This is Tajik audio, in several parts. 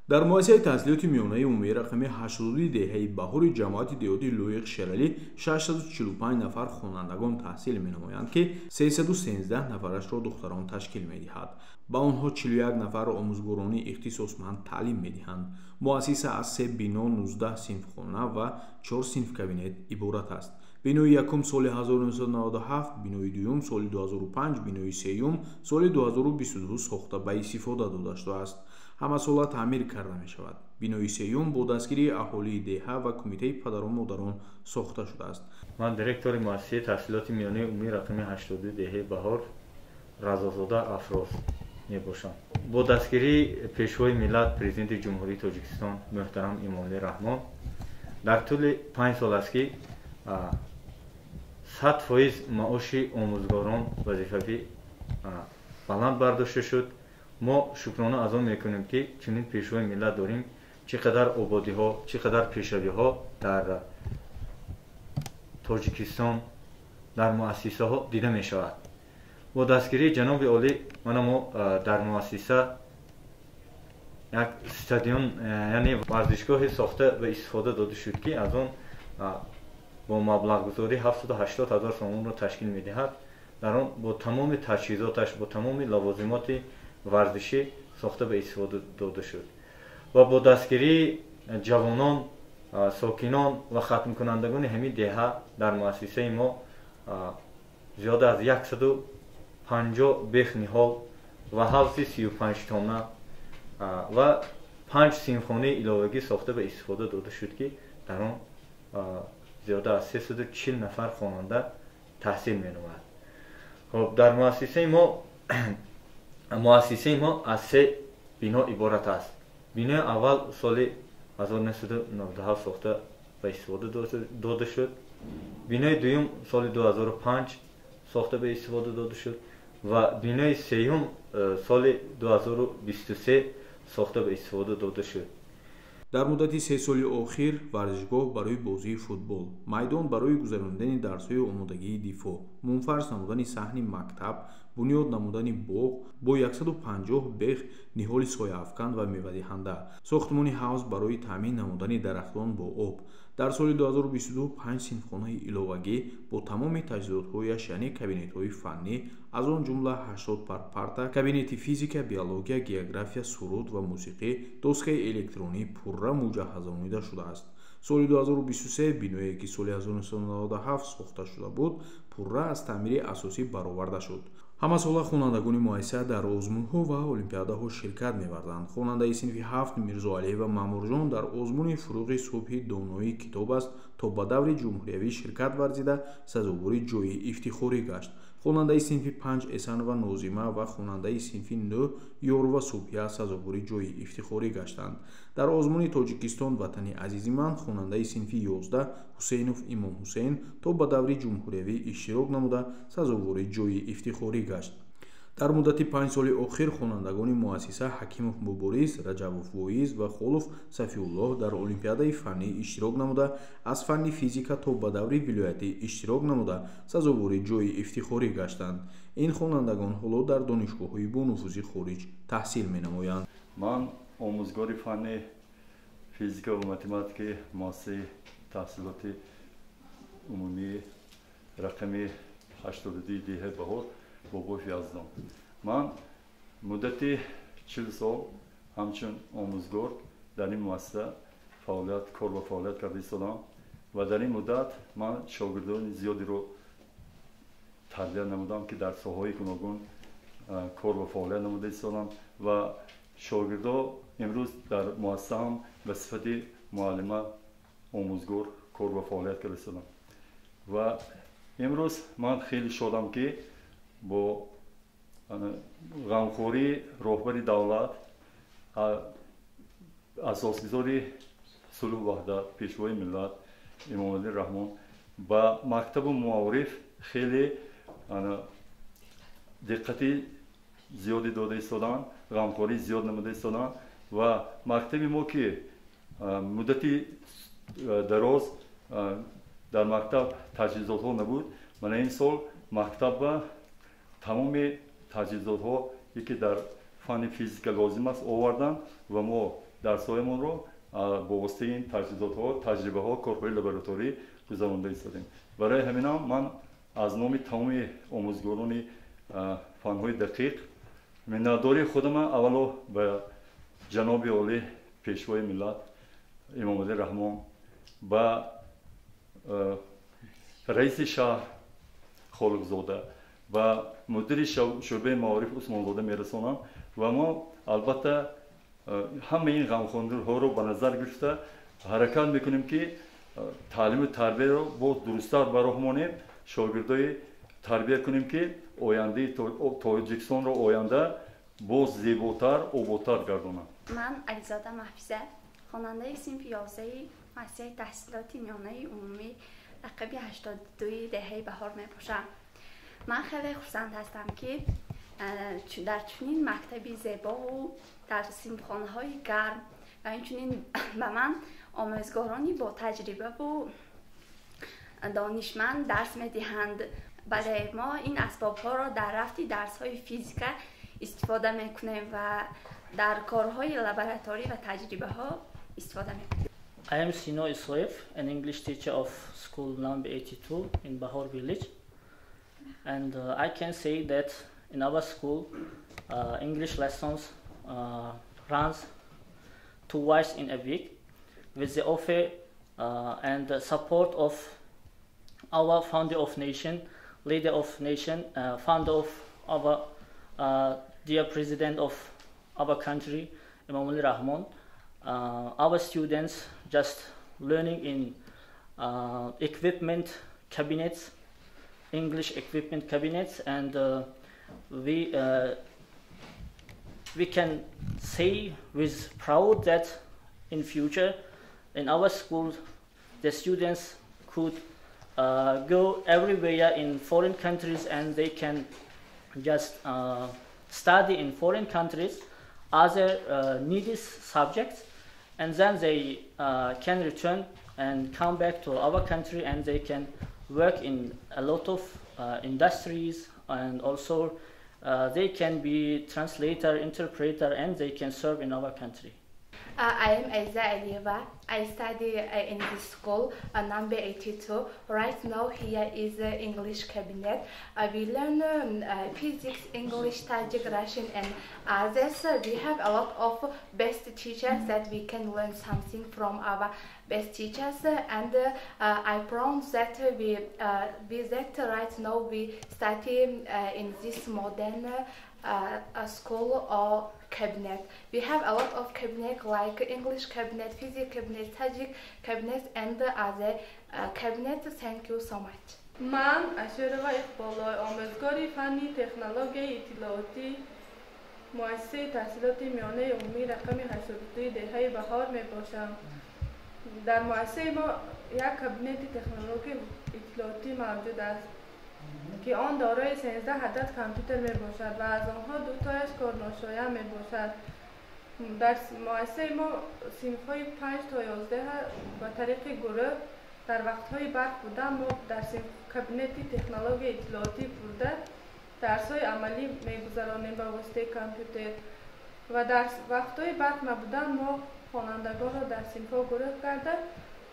дар муассисаи таҳсилоти миёнаи умумии рақами 82 деҳаи баҳори ҷамоати деҳотии лӯиқ шералӣ 645 нафар хонандагон таҳсил менамоянд ки 313 нафарашро духтарон ташкил медиҳад. ба онҳо 41 нафар омӯзгорони ихтисосманд таълим медиҳанд. муассиса аз 3 бино, 19 синфхона ва 4 синфкабинет иборат аст. бинои якум соли 1997, бинои дуюм соли 2005, бинои сеюм соли 2022 сохта ба истифода дода шудааст. ҳамасола таъмир карда мешавад. бинои сеюм бо дастгирии аҳолии деҳа ва кумитаи падару модарон сохта шудааст. ман директори муассисаи таҳсилоти миёнаи умумии рақами 82 деҳаи баҳор разозода афроз мебошам. бо дастгирии пешвои миллат президенти ҷумҳурии тоҷикистон муҳтарам эмомалӣ раҳмон дар тӯли 5 сол аст ки 100% маоши омӯзгорон вазифавӣ баланд бардошта шуд. мо шукрона аз он мекунем ки чунин пешвои миллат дорем, чӣ қадар ободиҳо, чӣ қадар пешравиҳо дар тоҷикистон дар муассисаҳо дида мешавад. бо дастгирии ҷаноби олӣ мана мо дар муассиса як стадион, яъне варзишгоҳи сохта ва истифода дода шуд ки аз он бо маблағгузорӣ 780 000 сомонро ташкил медиҳад. дар он бо тамоми таҷҳизоташ, бо тамоми лавозимоти варзишӣ сохта ба истифода дода шуд ва бо дастгирии ҷавонон, сокинон ва хатмкунандагони ҳамин деҳа дар муассисаи мо зиёда аз 150 бех ниҳол ва ҳавзи 35 тона ва 5 синфхонаи иловагӣ сохта ба истифода дода шуд ки дар он зиёда аз 340 нафар хонанда таҳсил менамояд. дар муассисаи мо аз 3 бино иборат аст. бинои аввал соли 1997 сохта ба истифода дода шуд. бинои дуюм соли 2005 сохта ба истифода дода шуд ва бинои сеюм соли 2023 сохта ба истифода дода шуд. дар муддати 3 соли охир варзишгоҳ барои бозии футбол, майдон барои гузарондани дарсҳои омодагии дифоъ, мунфарш намудани саҳни мактаб, бунёд намудани боғ бо 150 бех ниҳоли сояафкан ва мевадиҳанда, сохтмони ҳавз барои таъмин намудани дарахтон бо об. дар соли 2022 5 синфхонаи иловагӣ бо тамоми таҷҳизотҳояш, яъне кабинетҳои фаннӣ, аз он ҷумла 80 парта, кабинети физика, биология, география, суруд ва мусиқӣ, доскаи электронӣ пурра муҷаҳҳазонида шудааст. соли 2023 биное ки соли 1997 сохта шуда буд, пурра аз таъмири асосӣ бароварда шуд. ҳамасола хонандагони муассиса дар озмунҳо ва олимпиадаҳо ширкат меварданд. хонандаи синфи 7 Мирзоалиева Маъмурҷон дар озмуни фуруғи субҳи донои китоб аст, то ба даври ҷумҳуриявӣ ширкат варзида сазовори ҷойи ифтихорӣ гашт. хонандаи синфи 5 Эсанова Нозима ва хонандаи синфи 9 Ёрова Субҳия сазовори ҷойи ифтихорӣ гаштанд. дар озмуни Тоҷикистон ватани азизи ман хонандаи синфи 11 Ҳусейнов Имом Ҳусейн то ба даври ҷумҳуриявӣ иштирок намуда сазовори ҷойи ифтихорӣ гашт. дар муддати 5 соли охир хонандагони муассиса Ҳакимов Муборис, Раҷабов Воиз ва Холов Сафиуллоҳ дар олимпиадаи фаннӣ иштирок намуда, аз фанни физика то ба даври вилоятӣ иштирок намуда сазовори ҷойи ифтихорӣ гаштанд. ин хонандагон ҳоло дар донишгоҳҳои бонуфузи хориҷ таҳсил менамоянд. ман омӯзгори фанни физика ва математикаи муассисаи таҳсилоти умумии рақами 82 деҳаи баҳор бобоев Яздон. ман муддати 40 сол ҳамчун омӯзгор дар ин муассиса кор ва фаъолият карда истодам ва дар ин муддат ман шогирдони зиёдеро тарбия намудам ки дар соҳаҳои гуногун кор ва фаъолият намуда истодам ва шогирдо имрӯз дар муассиса ҳам ба сифати муаллима омӯзгор кор ва фаъолият карда истодам ва имрӯз ман хеле шодам ки бо ғамхории роҳбари давлат, асосгузори сулҳу ваҳдат, пешвои миллат Эмомалӣ Раҳмон ба мактабу муориф хеле диққати зиёде дода истоданд, ғамхории зиёд намуда истоданд ва мактаби мо ки муддати дароз дар мактаб таҷҳизотҳо набуд, мана ин сол мактаба тамоми таҷҳизотҳо ки дар фанни физика лозим аст оварданд ва мо дарсҳоямонро бо воситаи ин таҷҳизотҳо таҷрибаҳо корҳои лабораторӣ гузаронда истодем. барои ҳаминам ман аз номи тамоми омӯзгорони фанҳои дақиқ миннатдории худама аввало ба ҷаноби олӣ пешвои миллат имомалӣ раҳмон ба раиси шаҳр холикзода ва мудири шӯъбаи маориф усмонзода мерасонам ва мо албатта ҳамаи ин ғамхониҳоро ба назар гирифта ҳаракат мекунем ки таълиму тарбияро боз дурусттар бароҳмонем шогирдои тарбия кунем ки ояндаи тоҷикистонро оянда боз зеботар ободтар гардонад. ман ализода маҳфиза хонандаи синфи 11 муассисаи таҳсилоти миёнаи умумӣ рақаби 82 деҳаи баҳор мебошам. ман хеле хурсанд ҳастам ки дар чунин мактаби зебову дар синфхонаҳои гарм ва инчунин ба ман омӯзгорони бо таҷрибаву донишманд дарс медиҳанд. бале мо ин асбобҳоро дар рафти дарсҳои физика истифода мекунем ва дар корҳои лабораторӣ ва таҷрибаҳо истифода мекунем. I am Sino Isroif, an English teacher of school number 82 in Bahor village, and I can say that in our school English lessons runs twice in a week with the offer and the support of our founder of nation, leader of nation, founder of our dear president of our country, Imomali Rahman. Our students just learning in equipment cabinets, English equipment cabinets, and we can say with proud that in future in our school the students could go everywhere in foreign countries and they can just study in foreign countries other needy subjects, and then they can return and come back to our country and they can work in a lot of industries, and also they can be translator, interpreter, and they can serve in our country. I am Aiza Alieva. I study in this school, number 82. Right now here is the English cabinet. We learn physics, English, Tajik, Russian, and others. We have a lot of best teachers that we can learn something from our best teachers. And I promise that that right now we study in this modern school or cabinet. We have a lot of cabinet like English cabinet, physics cabinet, Tajik cabinet, and other cabinet. Thank you so much. من اشروا اقبالای آموزگاری فنی تکنولوژی اطلاعاتی مؤسسه تحصیلات میانه عمومی رقم 82 دهه بهار می باشم. در مؤسسه ما یک کابینت تکنولوژی اطلاعاتی موجود است که آن دارای 13 عدد کامپیوتر می باشد و از آنها 2 تایش کارناشایه می باشد. در مؤسسه ما صنف‌های 5 تا 11 با طریق گروه در وقت‌های برق بودن ما در کابینت تکنولوژی اطلاعاتی بوده درس‌های عملی می‌گذرانیم با واسطه کامپیوتر و در وقت‌های برق نبودن ما خوانندگان را در صنف‌ها گروه کرده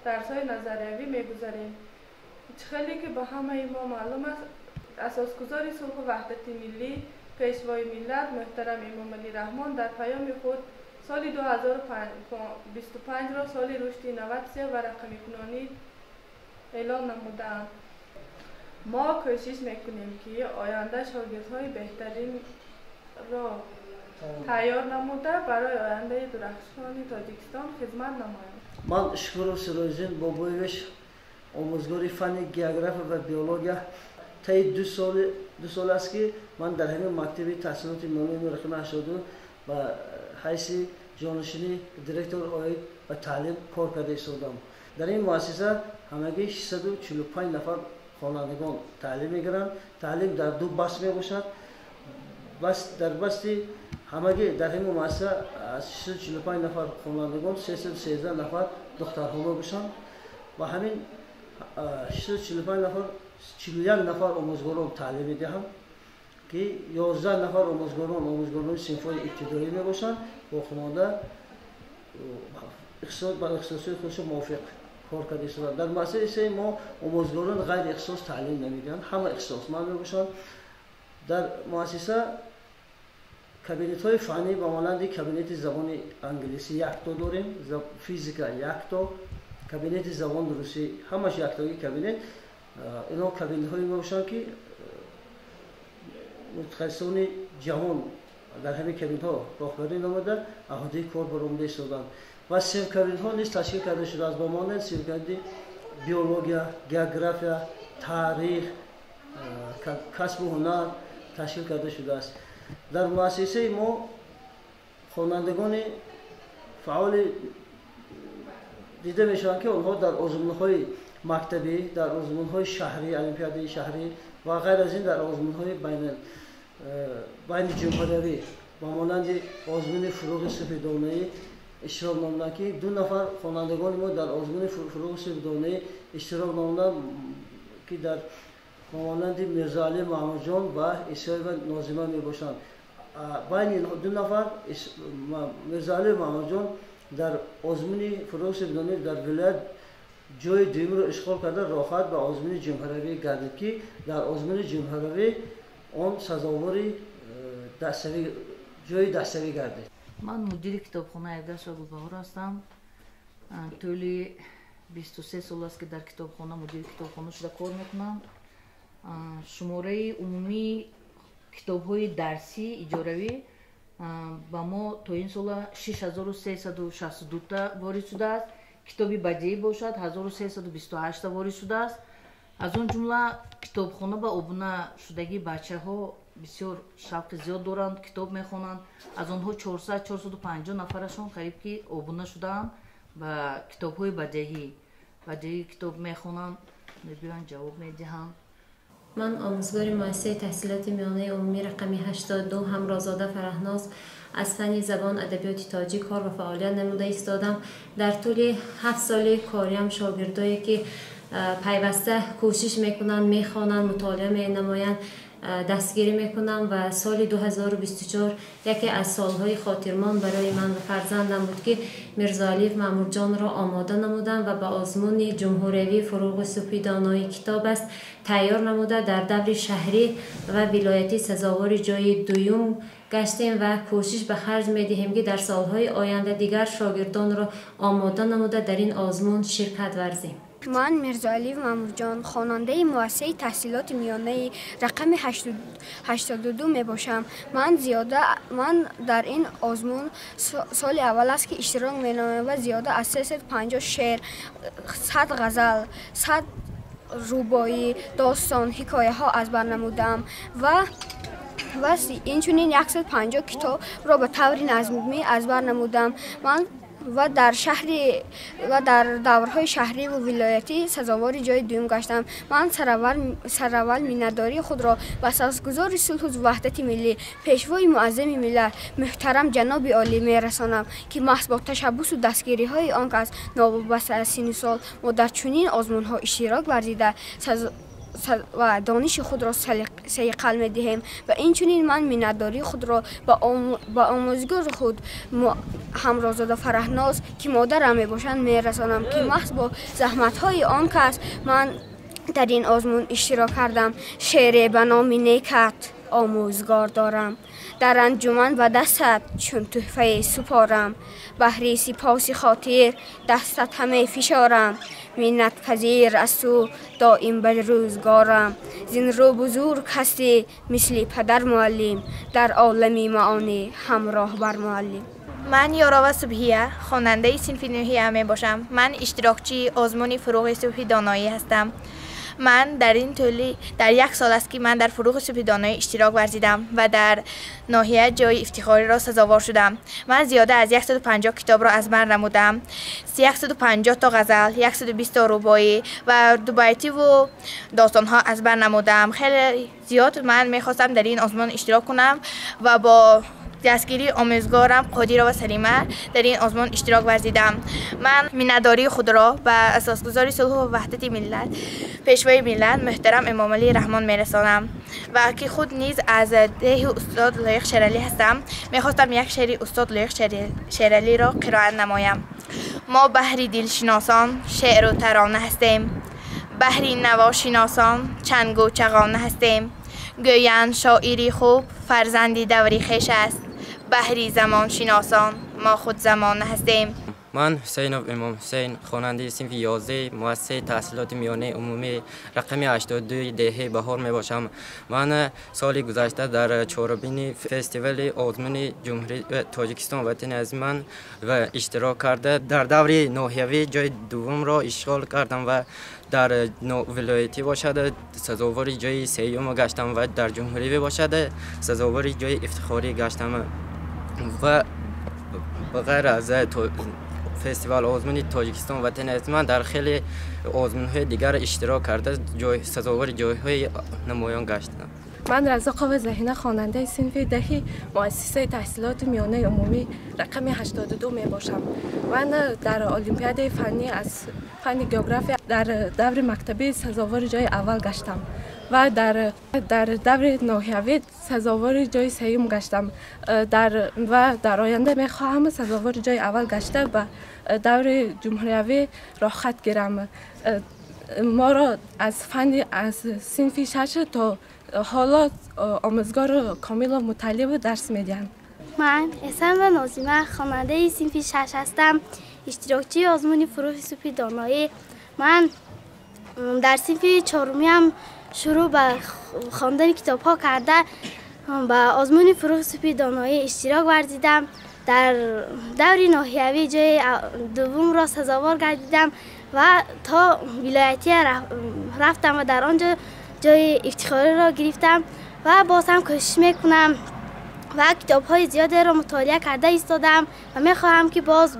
درس‌های نظریوی می‌گذاریم. خیلی که به همه ما معلوم است اساسگزار صلح و وحدت ملی پیشوای ملت محترم امامعلی رحمان در پیام خود سال 2025 را سال رشد اینوواسیون و رقم کنونی اعلام نمودند. ما کوشش میکنیم که آینده شاگردهای بهترین را تیار نموده برای آینده درخشان تاجیکستان خدمت نماییم. من شکر سروزین بابویش آموزگاری فن گیوگرافی و بیولوژی تا 2 سال است که من در همین مکتب تحصیلات میانه رقم 82 و حیث جانشینی دیرکتور آید و تعلیم کار کرده ایستادم. در این مؤسسه همگی 645 نفر خوانندگان تعلیم میگیرند. تعلیم در 2 بخش میباشد. بس در بستی همگی در همین مؤسسه از 645 نفر خوانندگان 313 نفر دخترخوانده باشند و همین 645 نفر 41 نفر آموزگاران تعلیم میدهم که 11 نفر آموزگاران صنف‌های ابتدایی میباشند با خواننده اختصاص بر اختصاصی خودش موافق کار کرده است. در مؤسسه ما آموزگاران غیر اختصاص تعلیم نمیدن، همه اختصاص من میگوشن. در مؤسسه کابینت های فنی به مانند کابینت زبان انگلیسی یک تا داریم، فیزیکا یک تا، کابینت زبان روسی همش یک تایی کابینت. اینا کابینت هایی میباشن که متخصصان جهان در همین کابینت ها راهبری نموده اهدای کار بر عمده ایستادند. و سیم کابینت ها نیز تشکیل کرده شده است به مانند سیم کابینت بیولوژیا، گئوگرافیا، تاریخ، کسب و هنر تشکیل کرده شده است. در مؤسسه ما خوانندگان فعال دیده میشوند که آنها در آزمون‌های مکتبی، در آزمون‌های شهری، المپیادهای شهری و غیر از این در آزمون‌های بین جمهوری با مانند آزمون فروغ سپهدانه‌ای اشتراک نمودند که 2 نفر خوانندگان ما در آزمون فروغ سپهدانه‌ای اشتراک نمودند که در مانند میرزا علی محمودجان و عیسی و ناظمه میباشند. بین 2 نفر میرزا علی محمودجان در آزمون فروغ سپهدانه‌ای در ولایت جای دوم رو اشغال کرده، راحت به آزمون جمهوری گردید که در آزمون جمهوری آن سزاواری جای دستوی گردید. من مدیر کتابخانه ایدرس گلبهار هستم. طولی 23 سال است که در کتابخانه مدیر کتابخانه شده کار میکنم. شماره عمومی کتاب‌های درسی اجاروی با ما تا این سال 6362 تا وارد شده است. کتابی بدیعی باشد 1328 تا وارد شده است. از اون جمله کتابخانه با ابونه شدگی بچه‌ها بسیار شوق زیاد دارند، کتاب میخوانند. از آنها 450 نفرشون قریب که ابونه شدند و کتاب‌های بدیعی کتاب میخوانند، میبینن جواب میدهند. من آموزگار مؤسسه تحصیلات میانه عمومی رقم 82 همرازاده فرهناز از فن زبان ادبیات تاجیک کار و فعالیت نموده ایستادم. در طول 7 سال کاریم شاگردایی که پیوسته کوشش میکنن، میخوانن، مطالعه مینمایند دستگیری میکنم و سال 2024 یکی از سالهای خاطرمان برای من و فرزندم بود که میرزا علی محمودجان را آماده نمودم و به آزمون جمهوری فروغ سپهدانه‌ای کتاب است تیار نموده در دور شهری و ولایتی سزاوار جای دوم گشتیم و کوشش به خرج میدهیم که در سالهای آینده دیگر شاگردان را آماده نموده در این آزمون شرکت ورزیم. من میرزا علی محمودجان خواننده مؤسسه تحصیلات میانه رقم 82 می باشم. من در این آزمون سال اول است که اشتراک می نمایم و زیاده از 350 شعر، 100 غزل، 100 رباعی، داستان، حکایه ها از بر نمودم و اینچنین 150 کتاب را به طور نظمی از بر نمودم. من و در دورهای شهری و ولایتی سزاوار جای دوم گشتم. من سرول مینداری خود را به اساسگذار صلح و وحدت ملی پیشوای معظم ملت محترم جناب عالی میرسانم که محض با تشبث و دستگیری های آن کس ناوابسته از سن سال ما در چنین آزمون ها اشتراک ورزیده و دانش خود را سیقل می دهیم و اینچنین من مینداری خود را با آموزگار خود همرازاده فرهناز که مادرم می باشند می رسانم که محض با زحمت های آن کس من در این آزمون اشتراک کردم. شعر به نام نیکت آموزگار دارم، در انجمن و دستت چون تحفه سپارم، بهر سپاس خاطر دستت همه فشارم، منت پذیر از تو دائم به روزگارم، زین رو بزرگ هستی مثل پدر معلم، در عالمی معانی همراه بر معلم. من یاراوا صبحیه خواننده صنف نهی می باشم. من اشتراکچی آزمون فروغ سپهدانه‌ای هستم. من در یک سال است که من در فروغ سپهدانه‌ای اشتراک ورزیدم و در ناحیه جای افتخاری را سزاوار شدم. من زیاده از 150 کتاب را از بر نمودم، 150 تا غزل، 120 تا رباعی و 2 بیتی و داستان ها از بر نمودم. خیلی زیاد من میخواستم در این آزمون اشتراک کنم و با دستگیری آموزگارم قادیرا و سلیمه در این آزمون اشتراک ورزیدم. من مینداری خود را به اساسگذار صلح و وحدت ملت پیشوای ملت محترم امام علی رحمان میرسانم و که خود نیز از ده استاد لایق شیرالی هستم. میخواستم یک شعر استاد لایق شیرالی را قرائت نمایم. ما بحری دلشناسان شعر و ترانه هستیم، بحری نواشناسان چنگ و چغانه هستیم. گویند شاعری خوب فرزندی دوری خویش است، بحری زمان شناسان ما خود زمانه هستیم. من حسینوف امام حسین، خواننده صنف 11 مؤسسه تحصیلات میانه عمومی رقم 82 دهه بهار می باشم. من سال گذشته در چهارمین فستیوال آزمون جمهوری تاجیکستان وطن از من و اشتراک کرده در دور ناحیوی جای دوم را اشغال کردم و در ولایتی باشد سزاوار جای سوم گشتم و در جمهوری باشد سزاوار جای افتخاری گشتم و بغیر از فستیوال آزمون تاجیکستان وطن از من در خیلی آزمون‌های دیگر اشتراک کرده سزاوار جای‌های نمایان گشتم. من رضا قاوه ذهینه خواننده صنف دهی مؤسسه تحصیلات میانه عمومی رقم 82 می باشم. من در المپیاد فنی از فن گئوگرافی در دور مکتبی سزاوار جای اول گشتم و در دور ناحیوی سزاوار جای سوم گشتم و در آینده می خواهم سزاوار جای اول گشته و دور جمهوری را خط گیرم. ما را از صنف 6 تا حالا آموزگار کامل و مطلع درس میدن. من احسان و نازیمه خواننده صنف 6 هستم، اشتراکچی آزمون فروغ سوپی دانایی. من در صنف 4 هم شروع به خواندن کتاب ها کرده به آزمون فروغ سوپی دانایی اشتراک ورزیدم. در دور ناحیوی جای دوم را سزاوار گردیدم و تا ولایتی رفتم و در آنجا جای افتخاری را گرفتم و باز هم کوشش میکنم و کتاب های زیاده را مطالعه کرده ایستادم و میخواهم که باز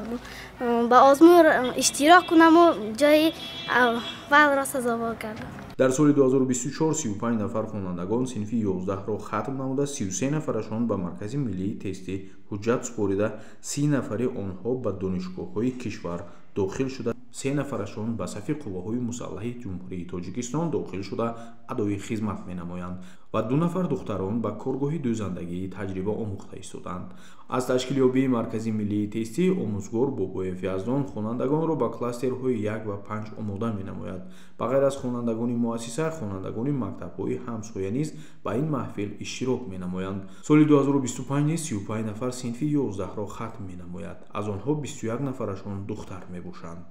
با آزمون اشتراک کنم و جای اول را سزاوار کردم. در سال 2024 35 نفر خوانندگان صنف 11 را ختم نموده 33 نفرشان به مرکز ملی تستی حجت سپرده 30 نفر آنها به دانشگاه‌های کشور داخل شده 3 نفرشان به صف قواهای مسلح جمهوری تاجیکستان داخل شده ادای خدمت می‌نمایند و 2 نفر دختران به کارگاه دوزندگی تجربه آموخته ایستادند. از تشکیلیابی مرکز ملی تستی آموزگار بابایف یزدان خوانندگان را به کلاسترهای 1 و 5 آماده می‌نماید. بغیر از خوانندگان مؤسسه خوانندگان مکتب‌های همسایه نیز به این محفل اشتراک می‌نمایند. سال 2025 35 نفر صنف 11 را ختم می‌نماید. از آنها 21 نفرشان دختر می‌باشند.